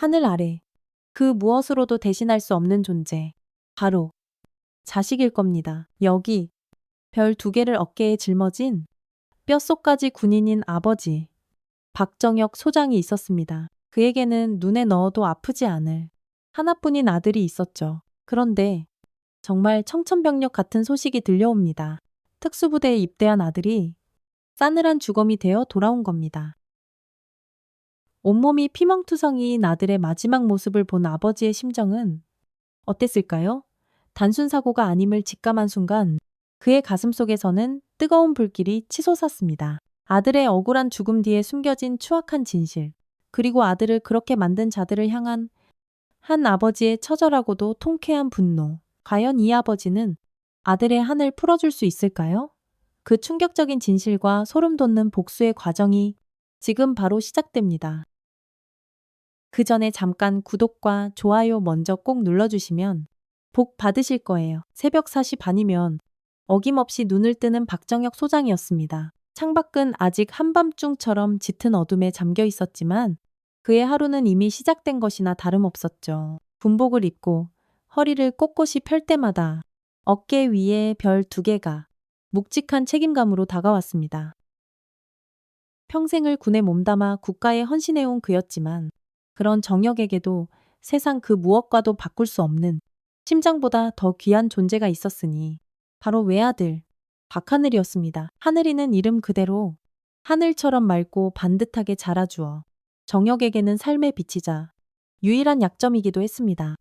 하늘 아래 그 무엇으로도 대신할 수 없는 존재. 바로 자식일 겁니다. 여기 별 두 개를 어깨에 짊어진 뼛속까지 군인인 아버지 박정혁 소장이 있었습니다. 그에게는 눈에 넣어도 아프지 않을 하나뿐인 아들이 있었죠. 그런데 정말 청천벽력 같은 소식이 들려옵니다. 특수부대에 입대한 아들이 싸늘한 주검이 되어 돌아온 겁니다. 온몸이 피멍투성이인 아들의 마지막 모습을 본 아버지의 심정은 어땠을까요? 단순 사고가 아님을 직감한 순간 그의 가슴 속에서는 뜨거운 불길이 치솟았습니다. 아들의 억울한 죽음 뒤에 숨겨진 추악한 진실, 그리고 아들을 그렇게 만든 자들을 향한 한 아버지의 처절하고도 통쾌한 분노. 과연 이 아버지는 아들의 한을 풀어줄 수 있을까요? 그 충격적인 진실과 소름 돋는 복수의 과정이 지금 바로 시작됩니다. 그 전에 잠깐 구독과 좋아요 먼저 꼭 눌러주시면 복 받으실 거예요. 새벽 4시 반이면 어김없이 눈을 뜨는 박정혁 소장이었습니다. 창밖은 아직 한밤중처럼 짙은 어둠에 잠겨 있었지만 그의 하루는 이미 시작된 것이나 다름없었죠. 군복을 입고 허리를 꼿꼿이 펼 때마다 어깨 위에 별 두 개가 묵직한 책임감으로 다가왔습니다. 평생을 군에 몸담아 국가에 헌신해온 그였지만 그런 정혁에게도 세상 그 무엇과도 바꿀 수 없는 심장보다 더 귀한 존재가 있었으니 바로 외아들 박하늘이었습니다. 하늘이는 이름 그대로 하늘처럼 맑고 반듯하게 자라주어 정혁에게는 삶의 빛이자 유일한 약점이기도 했습니다.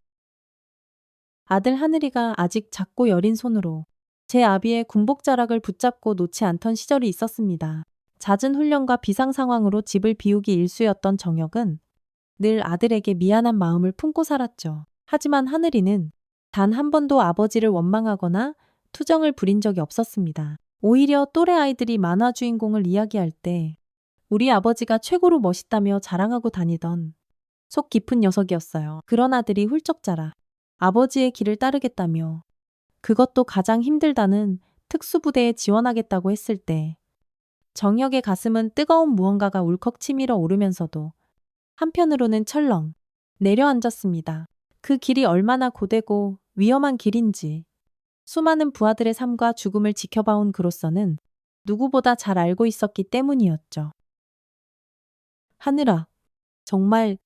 아들 하늘이가 아직 작고 여린 손으로 제 아비의 군복 자락을 붙잡고 놓지 않던 시절이 있었습니다. 잦은 훈련과 비상 상황으로 집을 비우기 일쑤였던 정혁은 늘 아들에게 미안한 마음을 품고 살았죠. 하지만 하늘이는 단 한 번도 아버지를 원망하거나 투정을 부린 적이 없었습니다. 오히려 또래 아이들이 만화 주인공을 이야기할 때 우리 아버지가 최고로 멋있다며 자랑하고 다니던 속 깊은 녀석이었어요. 그런 아들이 훌쩍 자라 아버지의 길을 따르겠다며 그것도 가장 힘들다는 특수부대에 지원하겠다고 했을 때 정혁의 가슴은 뜨거운 무언가가 울컥 치밀어 오르면서도 한편으로는 철렁 내려앉았습니다. 그 길이 얼마나 고되고 위험한 길인지 수많은 부하들의 삶과 죽음을 지켜봐온 그로서는 누구보다 잘 알고 있었기 때문이었죠. 하늘아, 정말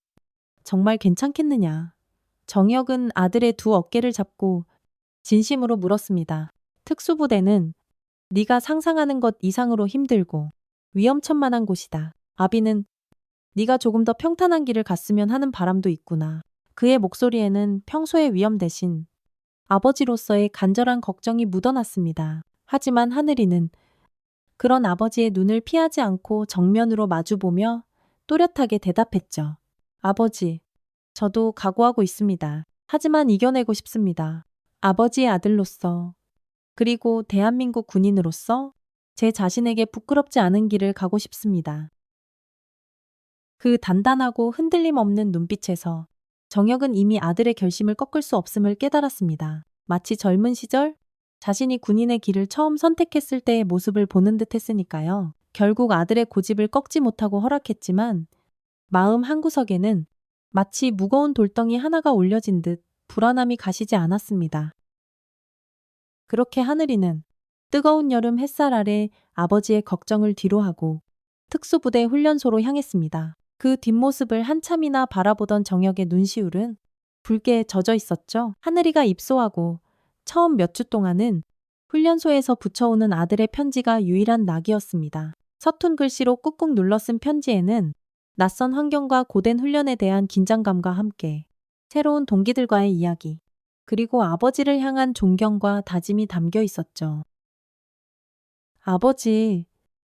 괜찮겠느냐? 정혁은 아들의 두 어깨를 잡고 진심으로 물었습니다. 특수부대는 네가 상상하는 것 이상으로 힘들고 위험천만한 곳이다. 아비는 네가 조금 더 평탄한 길을 갔으면 하는 바람도 있구나. 그의 목소리에는 평소의 위험 대신 아버지로서의 간절한 걱정이 묻어났습니다. 하지만 하늘이는 그런 아버지의 눈을 피하지 않고 정면으로 마주보며 또렷하게 대답했죠. 아버지, 저도 각오하고 있습니다. 하지만 이겨내고 싶습니다. 아버지의 아들로서, 그리고 대한민국 군인으로서 제 자신에게 부끄럽지 않은 길을 가고 싶습니다. 그 단단하고 흔들림 없는 눈빛에서 정혁은 이미 아들의 결심을 꺾을 수 없음을 깨달았습니다. 마치 젊은 시절 자신이 군인의 길을 처음 선택했을 때의 모습을 보는 듯 했으니까요. 결국 아들의 고집을 꺾지 못하고 허락했지만 마음 한구석에는 마치 무거운 돌덩이 하나가 올려진 듯 불안함이 가시지 않았습니다. 그렇게 하늘이는 뜨거운 여름 햇살 아래 아버지의 걱정을 뒤로하고 특수부대 훈련소로 향했습니다. 그 뒷모습을 한참이나 바라보던 정혁의 눈시울은 붉게 젖어 있었죠. 하늘이가 입소하고 처음 몇 주 동안은 훈련소에서 붙여오는 아들의 편지가 유일한 낙이었습니다. 서툰 글씨로 꾹꾹 눌러 쓴 편지에는 낯선 환경과 고된 훈련에 대한 긴장감과 함께 새로운 동기들과의 이야기, 그리고 아버지를 향한 존경과 다짐이 담겨 있었죠. 아버지,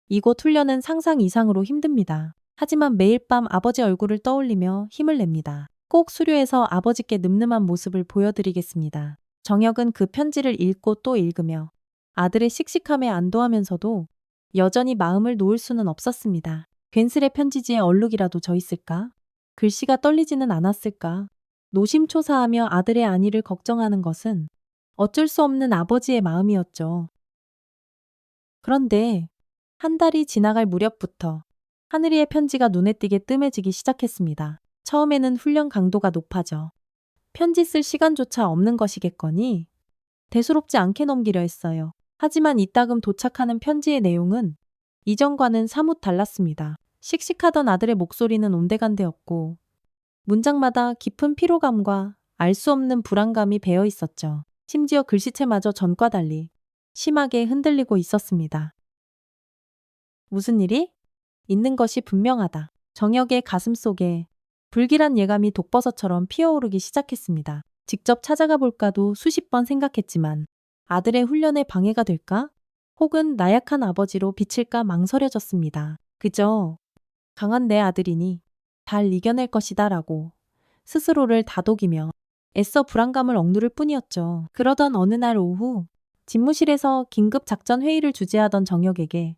이곳 훈련은 상상 이상으로 힘듭니다. 하지만 매일 밤 아버지 얼굴을 떠올리며 힘을 냅니다. 꼭 수료해서 아버지께 늠름한 모습을 보여드리겠습니다. 정혁은 그 편지를 읽고 또 읽으며 아들의 씩씩함에 안도하면서도 여전히 마음을 놓을 수는 없었습니다. 괜스레 편지지에 얼룩이라도 져 있을까? 글씨가 떨리지는 않았을까? 노심초사하며 아들의 안위를 걱정하는 것은 어쩔 수 없는 아버지의 마음이었죠. 그런데 한 달이 지나갈 무렵부터 하늘이의 편지가 눈에 띄게 뜸해지기 시작했습니다. 처음에는 훈련 강도가 높아져 편지 쓸 시간조차 없는 것이겠거니 대수롭지 않게 넘기려 했어요. 하지만 이따금 도착하는 편지의 내용은 이전과는 사뭇 달랐습니다. 씩씩하던 아들의 목소리는 온데간데였고 문장마다 깊은 피로감과 알 수 없는 불안감이 배어 있었죠. 심지어 글씨체마저 전과 달리 심하게 흔들리고 있었습니다. 무슨 일이? 있는 것이 분명하다. 정혁의 가슴 속에 불길한 예감이 독버섯처럼 피어오르기 시작했습니다. 직접 찾아가 볼까도 수십 번 생각했지만 아들의 훈련에 방해가 될까? 혹은 나약한 아버지로 비칠까 망설여졌습니다. 그저 강한 내 아들이니 잘 이겨낼 것이다 라고 스스로를 다독이며 애써 불안감을 억누를 뿐이었죠. 그러던 어느 날 오후 집무실에서 긴급 작전 회의를 주재하던 정혁에게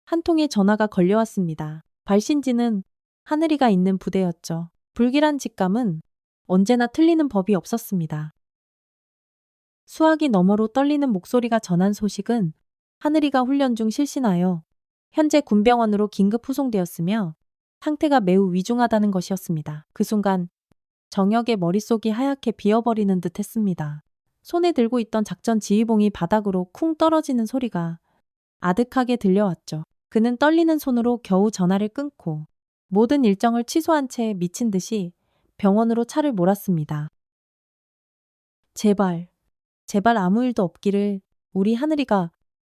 한 통의 전화가 걸려왔습니다. 발신지는 하늘이가 있는 부대였죠. 불길한 직감은 언제나 틀리는 법이 없었습니다. 수화기 너머로 떨리는 목소리가 전한 소식은 하늘이가 훈련 중 실신하여 현재 군병원으로 긴급 후송되었으며 상태가 매우 위중하다는 것이었습니다. 그 순간 정혁의 머릿속이 하얗게 비어버리는 듯 했습니다. 손에 들고 있던 작전 지휘봉이 바닥으로 쿵 떨어지는 소리가 아득하게 들려왔죠. 그는 떨리는 손으로 겨우 전화를 끊고 모든 일정을 취소한 채 미친 듯이 병원으로 차를 몰았습니다. 제발, 제발 아무 일도 없기를, 우리 하늘이가,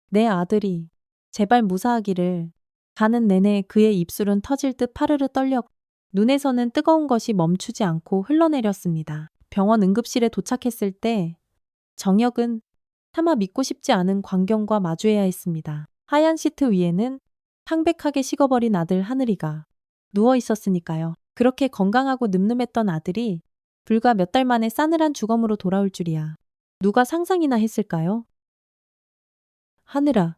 내 아들이, 제발 무사하기를. 가는 내내 그의 입술은 터질 듯 파르르 떨려 눈에서는 뜨거운 것이 멈추지 않고 흘러내렸습니다. 병원 응급실에 도착했을 때 정혁은 차마 믿고 싶지 않은 광경과 마주해야 했습니다. 하얀 시트 위에는 창백하게 식어버린 아들 하늘이가 누워 있었으니까요. 그렇게 건강하고 늠름했던 아들이 불과 몇 달 만에 싸늘한 주검으로 돌아올 줄이야. 누가 상상이나 했을까요? 하늘아,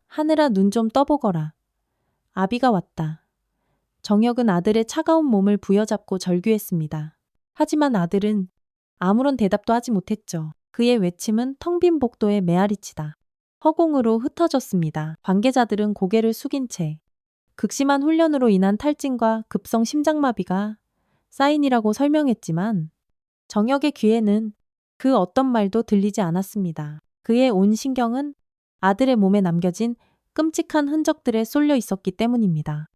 하늘아 눈 좀 떠보거라. 아비가 왔다. 정혁은 아들의 차가운 몸을 부여잡고 절규했습니다. 하지만 아들은 아무런 대답도 하지 못했죠. 그의 외침은 텅 빈 복도에 메아리치다 허공으로 흩어졌습니다. 관계자들은 고개를 숙인 채 극심한 훈련으로 인한 탈진과 급성 심장마비가 사인이라고 설명했지만 정혁의 귀에는 그 어떤 말도 들리지 않았습니다. 그의 온 신경은 아들의 몸에 남겨진 끔찍한 흔적들에 쏠려 있었기 때문입니다.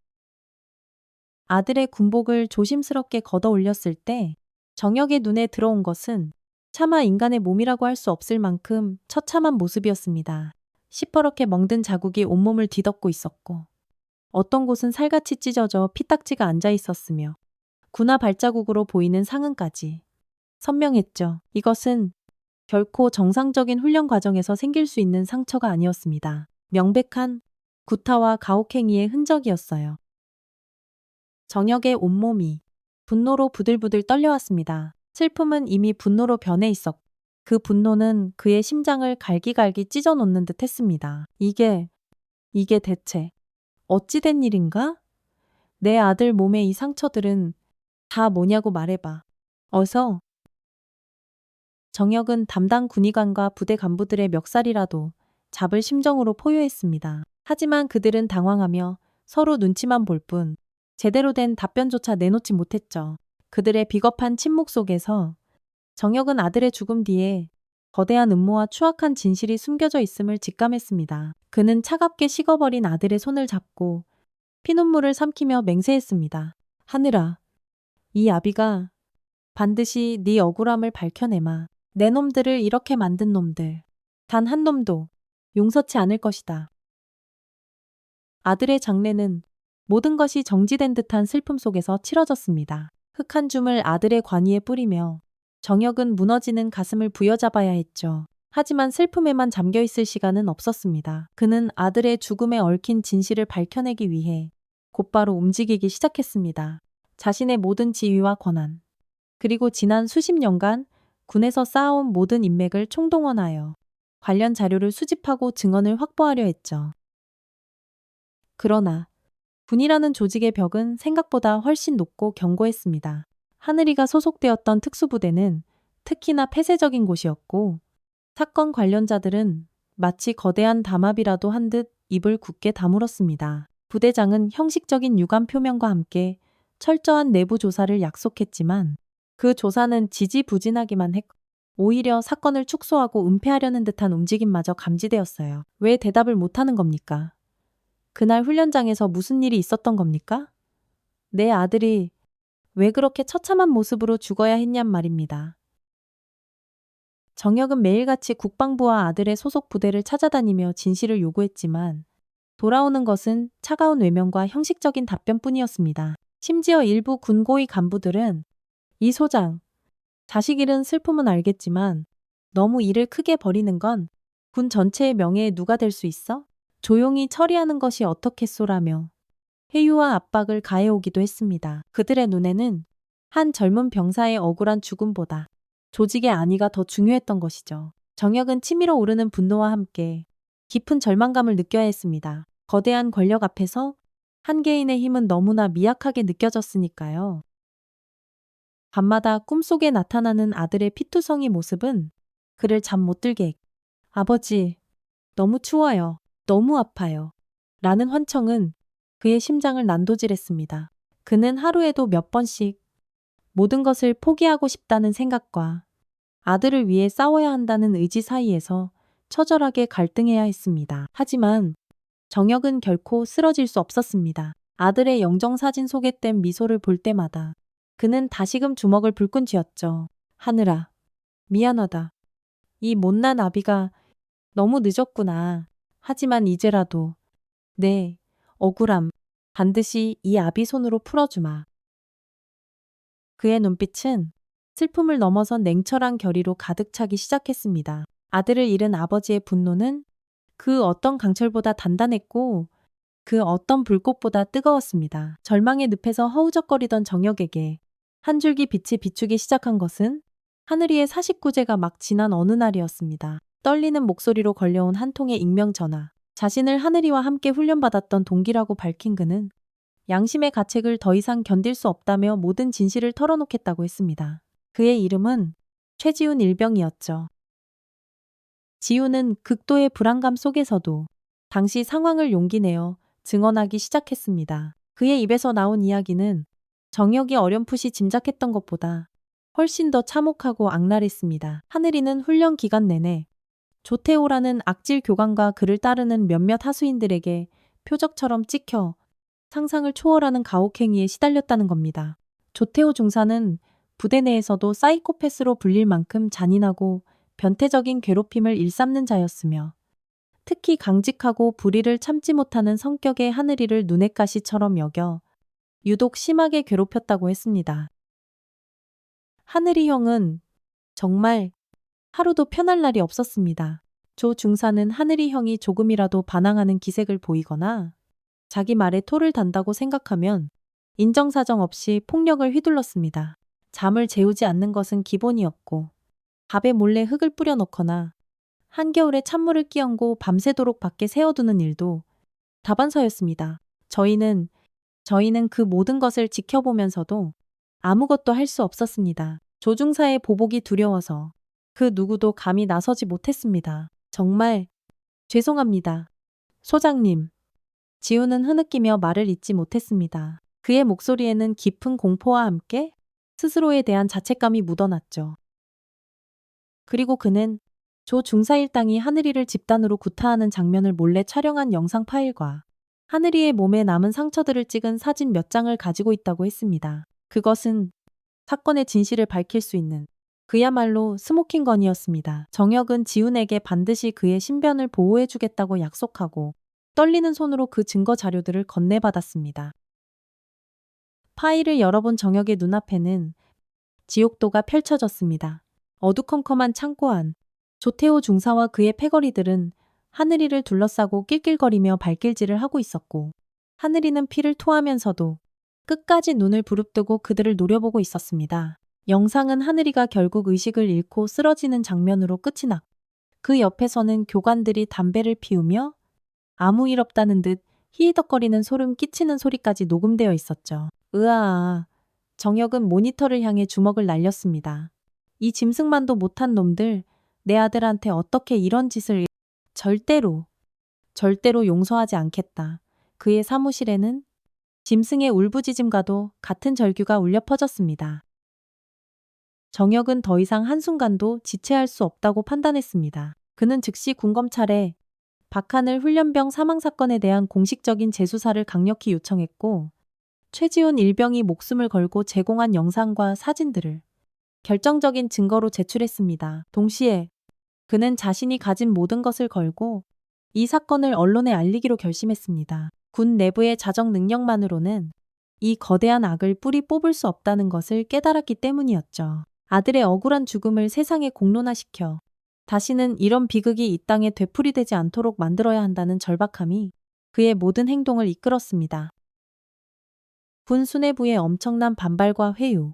아들의 군복을 조심스럽게 걷어 올렸을 때 정혁의 눈에 들어온 것은 차마 인간의 몸이라고 할 수 없을 만큼 처참한 모습이었습니다. 시퍼렇게 멍든 자국이 온몸을 뒤덮고 있었고 어떤 곳은 살같이 찢어져 피딱지가 앉아 있었으며 군화 발자국으로 보이는 상흔까지 선명했죠. 이것은 결코 정상적인 훈련 과정에서 생길 수 있는 상처가 아니었습니다. 명백한 구타와 가혹행위의 흔적이었어요. 정혁의 온몸이 분노로 부들부들 떨려왔습니다. 슬픔은 이미 분노로 변해 있었고 그 분노는 그의 심장을 갈기갈기 찢어놓는 듯 했습니다. 이게 대체 어찌된 일인가? 내 아들 몸에 이 상처들은 다 뭐냐고 말해봐. 어서. 정혁은 담당 군의관과 부대 간부들의 멱살이라도 잡을 심정으로 포효했습니다. 하지만 그들은 당황하며 서로 눈치만 볼 뿐 제대로 된 답변조차 내놓지 못했죠. 그들의 비겁한 침묵 속에서 정혁은 아들의 죽음 뒤에 거대한 음모와 추악한 진실이 숨겨져 있음을 직감했습니다. 그는 차갑게 식어버린 아들의 손을 잡고 피눈물을 삼키며 맹세했습니다. 하늘아, 이 아비가 반드시 네 억울함을 밝혀내마. 내 놈들을 이렇게 만든 놈들, 단 한 놈도 용서치 않을 것이다. 아들의 장례는 모든 것이 정지된 듯한 슬픔 속에서 치러졌습니다. 흙 한 줌을 아들의 관이에 뿌리며 정혁은 무너지는 가슴을 부여잡아야 했죠. 하지만 슬픔에만 잠겨있을 시간은 없었습니다. 그는 아들의 죽음에 얽힌 진실을 밝혀내기 위해 곧바로 움직이기 시작했습니다. 자신의 모든 지위와 권한, 그리고 지난 수십 년간 군에서 쌓아온 모든 인맥을 총동원하여 관련 자료를 수집하고 증언을 확보하려 했죠. 그러나 군이라는 조직의 벽은 생각보다 훨씬 높고 견고했습니다. 하늘이가 소속되었던 특수부대는 특히나 폐쇄적인 곳이었고 사건 관련자들은 마치 거대한 담합이라도 한 듯 입을 굳게 다물었습니다. 부대장은 형식적인 유감 표명과 함께 철저한 내부 조사를 약속했지만 그 조사는 지지부진하기만 했고 오히려 사건을 축소하고 은폐하려는 듯한 움직임마저 감지되었어요. 왜 대답을 못하는 겁니까? 그날 훈련장에서 무슨 일이 있었던 겁니까? 내 아들이 왜 그렇게 처참한 모습으로 죽어야 했냔 말입니다. 정혁은 매일같이 국방부와 아들의 소속 부대를 찾아다니며 진실을 요구했지만 돌아오는 것은 차가운 외면과 형식적인 답변뿐이었습니다. 심지어 일부 군고위 간부들은 이 소장, 자식 잃은 슬픔은 알겠지만 너무 일을 크게 벌이는 건 군 전체의 명예에 누가 될 수 있어? 조용히 처리하는 것이 어떻겠소라며 회유와 압박을 가해오기도 했습니다. 그들의 눈에는 한 젊은 병사의 억울한 죽음보다 조직의 안위가 더 중요했던 것이죠. 정혁은 치밀어 오르는 분노와 함께 깊은 절망감을 느껴야 했습니다. 거대한 권력 앞에서 한 개인의 힘은 너무나 미약하게 느껴졌으니까요. 밤마다 꿈속에 나타나는 아들의 피투성이 모습은 그를 잠 못 들게 했고 아버지, 너무 추워요. 너무 아파요. 라는 환청은 그의 심장을 난도질했습니다. 그는 하루에도 몇 번씩 모든 것을 포기하고 싶다는 생각과 아들을 위해 싸워야 한다는 의지 사이에서 처절하게 갈등해야 했습니다. 하지만 정혁은 결코 쓰러질 수 없었습니다. 아들의 영정사진 속에 뗀 미소를 볼 때마다 그는 다시금 주먹을 불끈 쥐었죠. 하늘아, 미안하다. 이 못난 아비가 너무 늦었구나. 하지만 이제라도 내 억울함 반드시 이 아비 손으로 풀어주마. 그의 눈빛은 슬픔을 넘어선 냉철한 결의로 가득 차기 시작했습니다. 아들을 잃은 아버지의 분노는 그 어떤 강철보다 단단했고 그 어떤 불꽃보다 뜨거웠습니다. 절망의 늪에서 허우적거리던 정혁에게 한 줄기 빛이 비추기 시작한 것은 하늘이의 사식구제가 막 지난 어느 날이었습니다. 떨리는 목소리로 걸려온 한 통의 익명 전화. 자신을 하늘이와 함께 훈련받았던 동기라고 밝힌 그는 양심의 가책을 더 이상 견딜 수 없다며 모든 진실을 털어놓겠다고 했습니다. 그의 이름은 최지훈 일병이었죠. 지훈은 극도의 불안감 속에서도 당시 상황을 용기 내어 증언하기 시작했습니다. 그의 입에서 나온 이야기는 정혁이 어렴풋이 짐작했던 것보다 훨씬 더 참혹하고 악랄했습니다. 하늘이는 훈련 기간 내내 조태호라는 악질 교관과 그를 따르는 몇몇 하수인들에게 표적처럼 찍혀 상상을 초월하는 가혹행위에 시달렸다는 겁니다. 조태호 중사는 부대 내에서도 사이코패스로 불릴 만큼 잔인하고 변태적인 괴롭힘을 일삼는 자였으며 특히 강직하고 불의를 참지 못하는 성격의 하늘이를 눈엣 가시처럼 여겨 유독 심하게 괴롭혔다고 했습니다. 하늘이 형은 정말 하루도 편할 날이 없었습니다. 조 중사는 하늘이 형이 조금이라도 반항하는 기색을 보이거나 자기 말에 토를 단다고 생각하면 인정사정 없이 폭력을 휘둘렀습니다. 잠을 재우지 않는 것은 기본이었고 밥에 몰래 흙을 뿌려 넣거나 한겨울에 찬물을 끼얹고 밤새도록 밖에 세워두는 일도 다반사였습니다. 저희는 그 모든 것을 지켜보면서도 아무것도 할 수 없었습니다. 조중사의 보복이 두려워서 그 누구도 감히 나서지 못했습니다. 정말 죄송합니다. 소장님. 지훈은 흐느끼며 말을 잇지 못했습니다. 그의 목소리에는 깊은 공포와 함께 스스로에 대한 자책감이 묻어났죠. 그리고 그는 조 중사 일당이 하늘이를 집단으로 구타하는 장면을 몰래 촬영한 영상 파일과 하늘이의 몸에 남은 상처들을 찍은 사진 몇 장을 가지고 있다고 했습니다. 그것은 사건의 진실을 밝힐 수 있는 그야말로 스모킹건이었습니다. 정혁은 지훈에게 반드시 그의 신변을 보호해주겠다고 약속하고 떨리는 손으로 그 증거 자료들을 건네받았습니다. 파일을 열어본 정혁의 눈앞에는 지옥도가 펼쳐졌습니다. 어두컴컴한 창고 안 조태호 중사와 그의 패거리들은 하늘이를 둘러싸고 낄낄거리며 발길질을 하고 있었고 하늘이는 피를 토하면서도 끝까지 눈을 부릅뜨고 그들을 노려보고 있었습니다. 영상은 하늘이가 결국 의식을 잃고 쓰러지는 장면으로 끝이 났고 그 옆에서는 교관들이 담배를 피우며 아무 일 없다는 듯 히히덕거리는 소름 끼치는 소리까지 녹음되어 있었죠. 으아, 정혁은 모니터를 향해 주먹을 날렸습니다. 이 짐승만도 못한 놈들, 내 아들한테 어떻게 이런 짓을 절대로 용서하지 않겠다. 그의 사무실에는 짐승의 울부짖음과도 같은 절규가 울려 퍼졌습니다. 정혁은 더 이상 한순간도 지체할 수 없다고 판단했습니다. 그는 즉시 군검찰에 박하늘 훈련병 사망 사건에 대한 공식적인 재수사를 강력히 요청했고, 최지훈 일병이 목숨을 걸고 제공한 영상과 사진들을 결정적인 증거로 제출했습니다. 동시에 그는 자신이 가진 모든 것을 걸고 이 사건을 언론에 알리기로 결심했습니다. 군 내부의 자정 능력만으로는 이 거대한 악을 뿌리 뽑을 수 없다는 것을 깨달았기 때문이었죠. 아들의 억울한 죽음을 세상에 공론화시켜 다시는 이런 비극이 이 땅에 되풀이되지 않도록 만들어야 한다는 절박함이 그의 모든 행동을 이끌었습니다. 군 수뇌부의 엄청난 반발과 회유,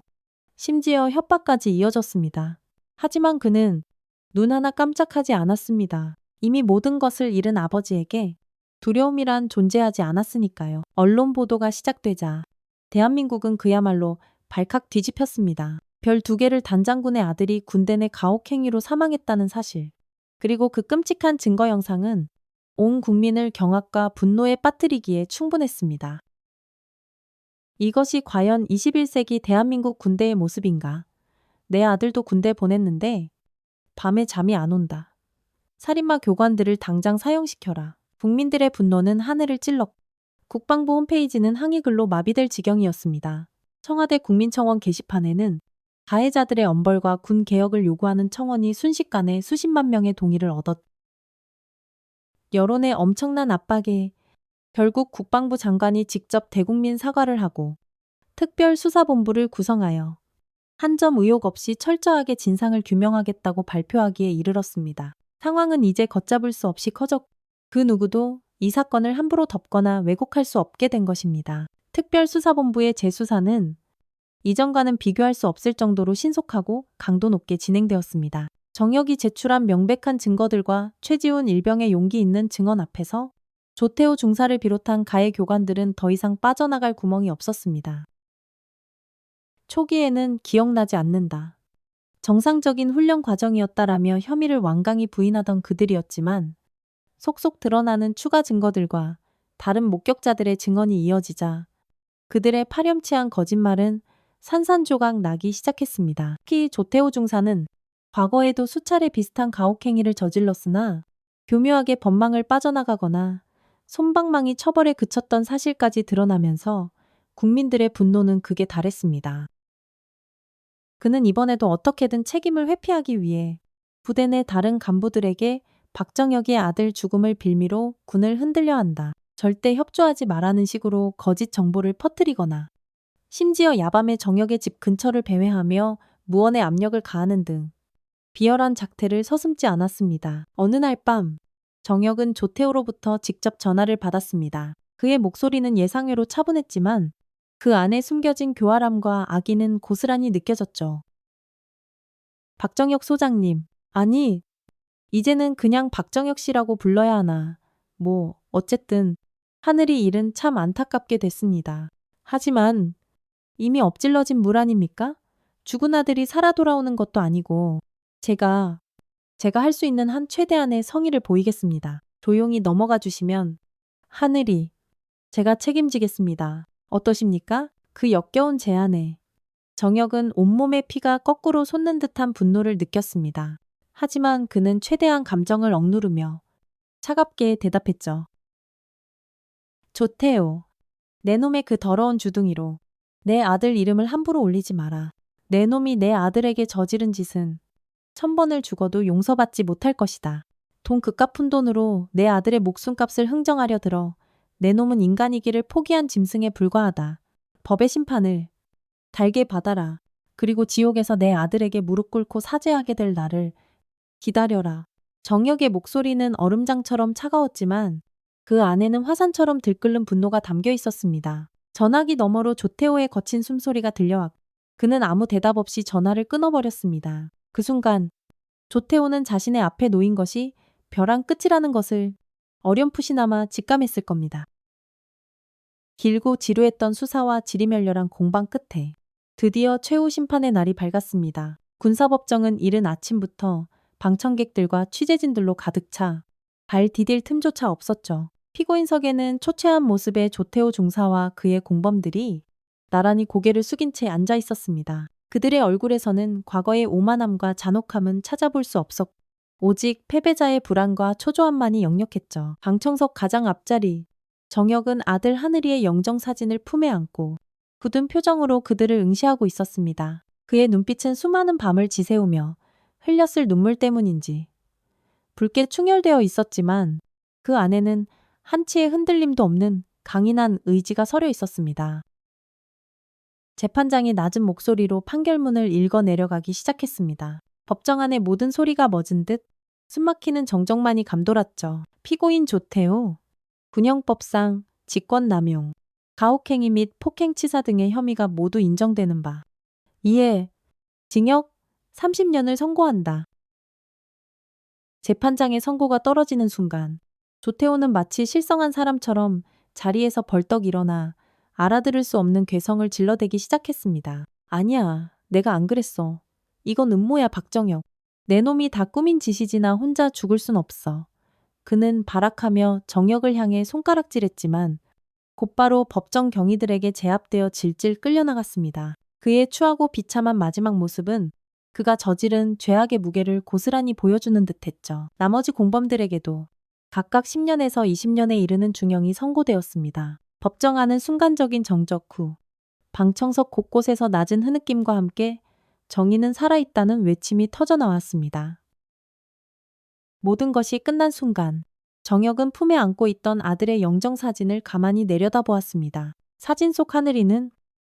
심지어 협박까지 이어졌습니다. 하지만 그는 눈 하나 깜짝하지 않았습니다. 이미 모든 것을 잃은 아버지에게 두려움이란 존재하지 않았으니까요. 언론 보도가 시작되자 대한민국은 그야말로 발칵 뒤집혔습니다. 별 2개를 단 장군의 아들이 군대 내 가혹행위로 사망했다는 사실, 그리고 그 끔찍한 증거 영상은 온 국민을 경악과 분노에 빠뜨리기에 충분했습니다. 이것이 과연 21세기 대한민국 군대의 모습인가? 내 아들도 군대 보냈는데 밤에 잠이 안 온다. 살인마 교관들을 당장 사형시켜라. 국민들의 분노는 하늘을 찔렀고 국방부 홈페이지는 항의글로 마비될 지경이었습니다. 청와대 국민청원 게시판에는 가해자들의 엄벌과 군 개혁을 요구하는 청원이 순식간에 수십만 명의 동의를 얻었. 여론의 엄청난 압박에 결국 국방부 장관이 직접 대국민 사과를 하고 특별수사본부를 구성하여 한 점 의혹 없이 철저하게 진상을 규명하겠다고 발표하기에 이르렀습니다. 상황은 이제 걷잡을 수 없이 커졌고 그 누구도 이 사건을 함부로 덮거나 왜곡할 수 없게 된 것입니다. 특별수사본부의 재수사는 이전과는 비교할 수 없을 정도로 신속하고 강도 높게 진행되었습니다. 정혁이 제출한 명백한 증거들과 최지훈 일병의 용기 있는 증언 앞에서 조태호 중사를 비롯한 가해 교관들은 더 이상 빠져나갈 구멍이 없었습니다. 초기에는 기억나지 않는다. 정상적인 훈련 과정이었다라며 혐의를 완강히 부인하던 그들이었지만 속속 드러나는 추가 증거들과 다른 목격자들의 증언이 이어지자 그들의 파렴치한 거짓말은 산산조각 나기 시작했습니다. 특히 조태호 중사는 과거에도 수차례 비슷한 가혹행위를 저질렀으나 교묘하게 법망을 빠져나가거나 솜방망이 처벌에 그쳤던 사실까지 드러나면서 국민들의 분노는 극에 달했습니다. 그는 이번에도 어떻게든 책임을 회피하기 위해 부대 내 다른 간부들에게 박정혁의 아들 죽음을 빌미로 군을 흔들려 한다. 절대 협조하지 말라는 식으로 거짓 정보를 퍼뜨리거나 심지어 야밤에 정혁의 집 근처를 배회하며 무언의 압력을 가하는 등 비열한 작태를 서슴지 않았습니다. 어느 날 밤 정혁은 조태호로부터 직접 전화를 받았습니다. 그의 목소리는 예상외로 차분했지만 그 안에 숨겨진 교활함과 악의는 고스란히 느껴졌죠. 박정혁 소장님, 아니, 이제는 그냥 박정혁 씨라고 불러야 하나. 어쨌든 하늘이 일은 참 안타깝게 됐습니다. 하지만 이미 엎질러진 물 아닙니까? 죽은 아들이 살아 돌아오는 것도 아니고 제가 할 수 있는 한 최대한의 성의를 보이겠습니다. 조용히 넘어가 주시면 하늘이 제가 책임지겠습니다. 어떠십니까? 그 역겨운 제안에 정혁은 온몸의 피가 거꾸로 솟는 듯한 분노를 느꼈습니다. 하지만 그는 최대한 감정을 억누르며 차갑게 대답했죠. 조태호, 내 놈의 그 더러운 주둥이로 내 아들 이름을 함부로 올리지 마라. 내 놈이 내 아들에게 저지른 짓은 1000번을 죽어도 용서받지 못할 것이다. 돈 그깟 돈으로 내 아들의 목숨값을 흥정하려 들어 내 놈은 인간이기를 포기한 짐승에 불과하다. 법의 심판을 달게 받아라. 그리고 지옥에서 내 아들에게 무릎 꿇고 사죄하게 될 날을 기다려라. 정혁의 목소리는 얼음장처럼 차가웠지만 그 안에는 화산처럼 들끓는 분노가 담겨 있었습니다. 전화기 너머로 조태호의 거친 숨소리가 들려왔고 그는 아무 대답 없이 전화를 끊어버렸습니다. 그 순간 조태호는 자신의 앞에 놓인 것이 벼랑 끝이라는 것을 어렴풋이나마 직감했을 겁니다. 길고 지루했던 수사와 지리멸렬한 공방 끝에 드디어 최후 심판의 날이 밝았습니다. 군사법정은 이른 아침부터 방청객들과 취재진들로 가득 차 발 디딜 틈조차 없었죠. 피고인석에는 초췌한 모습의 조태호 중사와 그의 공범들이 나란히 고개를 숙인 채 앉아 있었습니다. 그들의 얼굴에서는 과거의 오만함과 잔혹함은 찾아볼 수 없었고 오직 패배자의 불안과 초조함만이 역력했죠. 방청석 가장 앞자리 정혁은 아들 하늘이의 영정사진을 품에 안고 굳은 표정으로 그들을 응시하고 있었습니다. 그의 눈빛은 수많은 밤을 지새우며 흘렸을 눈물 때문인지 붉게 충혈되어 있었지만 그 안에는 한치의 흔들림도 없는 강인한 의지가 서려 있었습니다. 재판장이 낮은 목소리로 판결문을 읽어 내려가기 시작했습니다. 법정 안의 모든 소리가 멎은 듯 숨막히는 정적만이 감돌았죠. 피고인 조태호, 군형법상 직권남용, 가혹행위 및 폭행치사 등의 혐의가 모두 인정되는 바 이에 징역 30년을 선고한다. 재판장의 선고가 떨어지는 순간 조태호는 마치 실성한 사람처럼 자리에서 벌떡 일어나 알아들을 수 없는 괴성을 질러대기 시작했습니다. 아니야, 내가 안 그랬어. 이건 음모야, 박정혁. 내 놈이 다 꾸민 짓이지 나 혼자 죽을 순 없어. 그는 발악하며 정혁을 향해 손가락질했지만 곧바로 법정 경위들에게 제압되어 질질 끌려나갔습니다. 그의 추하고 비참한 마지막 모습은 그가 저지른 죄악의 무게를 고스란히 보여주는 듯했죠. 나머지 공범들에게도 각각 10년에서 20년에 이르는 중형이 선고되었습니다. 법정 안은 순간적인 정적 후 방청석 곳곳에서 낮은 흐느낌과 함께 정의는 살아있다는 외침이 터져나왔습니다. 모든 것이 끝난 순간 정혁은 품에 안고 있던 아들의 영정사진을 가만히 내려다보았습니다. 사진 속 하늘이는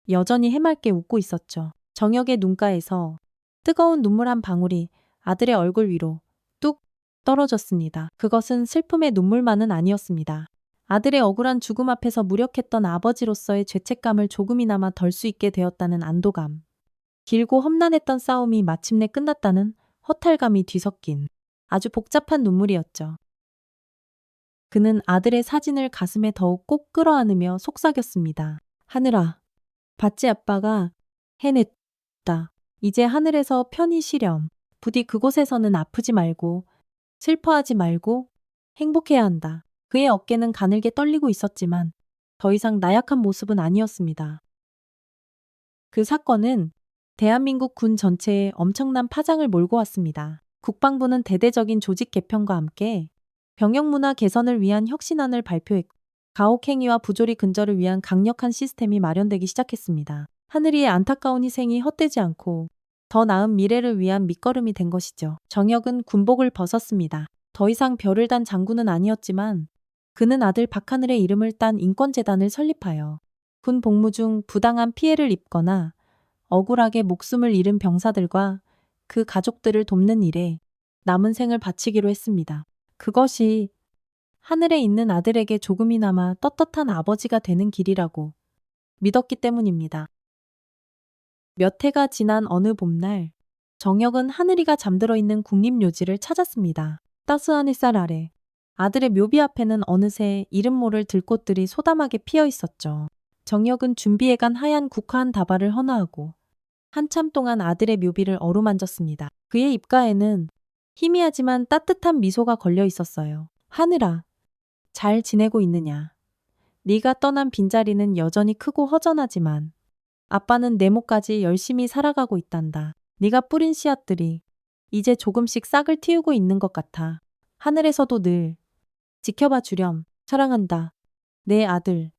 여전히 해맑게 웃고 있었죠. 정혁의 눈가에서 뜨거운 눈물 한 방울이 아들의 얼굴 위로 뚝 떨어졌습니다. 그것은 슬픔의 눈물만은 아니었습니다. 아들의 억울한 죽음 앞에서 무력했던 아버지로서의 죄책감을 조금이나마 덜 수 있게 되었다는 안도감. 길고 험난했던 싸움이 마침내 끝났다는 허탈감이 뒤섞인 아주 복잡한 눈물이었죠. 그는 아들의 사진을 가슴에 더욱 꼭 끌어안으며 속삭였습니다. 하늘아, 봤지 아빠가 해냈다. 이제 하늘에서 편히 쉬렴. 부디 그곳에서는 아프지 말고 슬퍼하지 말고 행복해야 한다. 그의 어깨는 가늘게 떨리고 있었지만 더 이상 나약한 모습은 아니었습니다. 그 사건은 대한민국 군 전체에 엄청난 파장을 몰고 왔습니다. 국방부는 대대적인 조직 개편과 함께 병역 문화 개선을 위한 혁신안을 발표했고 가혹행위와 부조리 근절을 위한 강력한 시스템이 마련되기 시작했습니다. 하늘이의 안타까운 희생이 헛되지 않고 더 나은 미래를 위한 밑거름이 된 것이죠. 정혁은 군복을 벗었습니다. 더 이상 별을 단 장군은 아니었지만 그는 아들 박하늘의 이름을 딴 인권재단을 설립하여 군 복무 중 부당한 피해를 입거나 억울하게 목숨을 잃은 병사들과 그 가족들을 돕는 일에 남은 생을 바치기로 했습니다. 그것이 하늘에 있는 아들에게 조금이나마 떳떳한 아버지가 되는 길이라고 믿었기 때문입니다. 몇 해가 지난 어느 봄날, 정혁은 하늘이가 잠들어 있는 국립묘지를 찾았습니다. 따스한 햇살 아래 아들의 묘비 앞에는 어느새 이름 모를 들꽃들이 소담하게 피어 있었죠. 정혁은 준비해간 하얀 국화한 다발을 헌화하고 한참 동안 아들의 묘비를 어루만졌습니다. 그의 입가에는 희미하지만 따뜻한 미소가 걸려 있었어요. 하늘아, 잘 지내고 있느냐? 네가 떠난 빈자리는 여전히 크고 허전하지만 아빠는 내 몫까지 열심히 살아가고 있단다. 네가 뿌린 씨앗들이 이제 조금씩 싹을 틔우고 있는 것 같아. 하늘에서도 늘 지켜봐 주렴. 사랑한다. 내 아들.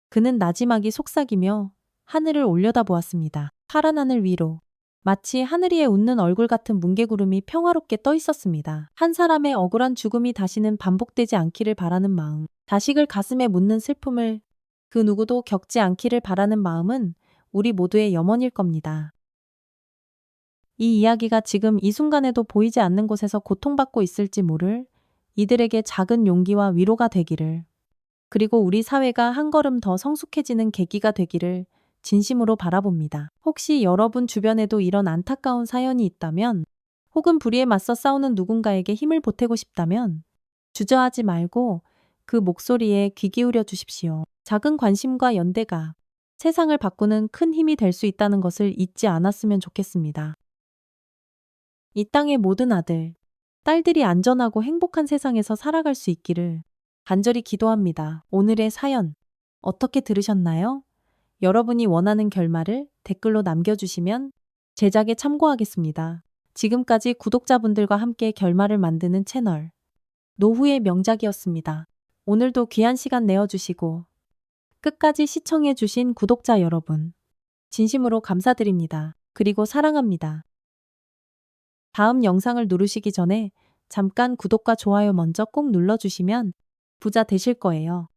그는 나지막이 속삭이며 하늘을 올려다보았습니다. 파란 하늘 위로 마치 하늘이의 웃는 얼굴 같은 뭉게구름이 평화롭게 떠 있었습니다. 한 사람의 억울한 죽음이 다시는 반복되지 않기를 바라는 마음, 자식을 가슴에 묻는 슬픔을 그 누구도 겪지 않기를 바라는 마음은 우리 모두의 염원일 겁니다. 이 이야기가 지금 이 순간에도 보이지 않는 곳에서 고통받고 있을지 모를 이들에게 작은 용기와 위로가 되기를, 그리고 우리 사회가 한 걸음 더 성숙해지는 계기가 되기를 진심으로 바라봅니다. 혹시 여러분 주변에도 이런 안타까운 사연이 있다면, 혹은 불의에 맞서 싸우는 누군가에게 힘을 보태고 싶다면 주저하지 말고 그 목소리에 귀 기울여 주십시오. 작은 관심과 연대가 세상을 바꾸는 큰 힘이 될 수 있다는 것을 잊지 않았으면 좋겠습니다. 이 땅의 모든 아들, 딸들이 안전하고 행복한 세상에서 살아갈 수 있기를 간절히 기도합니다. 오늘의 사연 어떻게 들으셨나요? 여러분이 원하는 결말을 댓글로 남겨주시면 제작에 참고하겠습니다. 지금까지 구독자분들과 함께 결말을 만드는 채널 노후의 명작이었습니다. 오늘도 귀한 시간 내어주시고 끝까지 시청해주신 구독자 여러분, 진심으로 감사드립니다. 그리고 사랑합니다. 다음 영상을 누르시기 전에 잠깐 구독과 좋아요 먼저 꼭 눌러주시면 부자 되실 거예요.